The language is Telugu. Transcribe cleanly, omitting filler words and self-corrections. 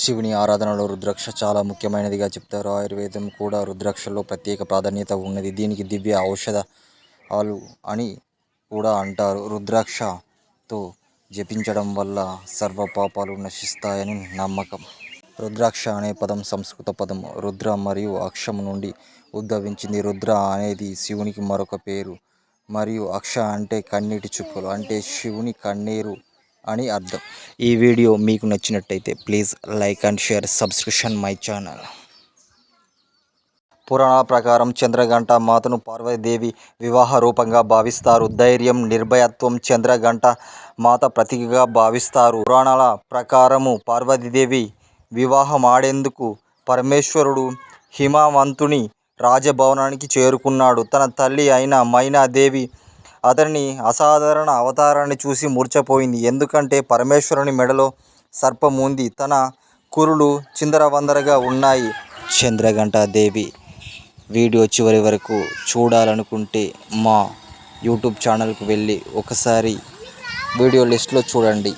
శివుని ఆరాధనలో రుద్రాక్ష చాలా ముఖ్యమైనదిగా చెప్తారు. ఆయుర్వేదం కూడా రుద్రాక్షలో ప్రత్యేక ప్రాధాన్యత ఉన్నది. దీనికి దివ్య ఔషధాలు అని కూడా అంటారు. రుద్రాక్షతో జపించడం వల్ల సర్వ పాపాలు నశిస్తాయని నమ్మకం. రుద్రాక్ష అనే పదం సంస్కృత పదం రుద్ర మరియు అక్షం నుండి ఉద్భవించింది. రుద్ర అనేది శివునికి మరొక పేరు మరియు అక్ష అంటే కన్నీటి చుక్కలు అంటే శివుని కన్నీరు అని అర్థం. ఈ వీడియో మీకు నచ్చినట్టయితే please like and share, subscription my channel. పురాణాల ప్రకారం చంద్రఘంట మాతను పార్వతీదేవి వివాహ రూపంగా భావిస్తారు. ధైర్యం, నిర్భయత్వం చంద్రఘంట మాత ప్రతీకగా భావిస్తారు. పురాణాల ప్రకారము పార్వతీదేవి వివాహం ఆడేందుకు పరమేశ్వరుడు హిమవంతుని రాజభవనానికి చేరుకున్నాడు. తన తల్లి అయిన మైనాదేవి అతని అసాధారణ అవతారాన్ని చూసి మూర్ఛపోయింది. ఎందుకంటే పరమేశ్వరుని మెడలో సర్పం ఉంది, తన కురులు చిందరవందరగా ఉన్నాయి. చంద్రఘంట దేవి వీడియో చివరి వరకు చూడాలనుకుంటే మా యూట్యూబ్ ఛానల్కి వెళ్ళి ఒకసారి వీడియో లిస్ట్లో చూడండి.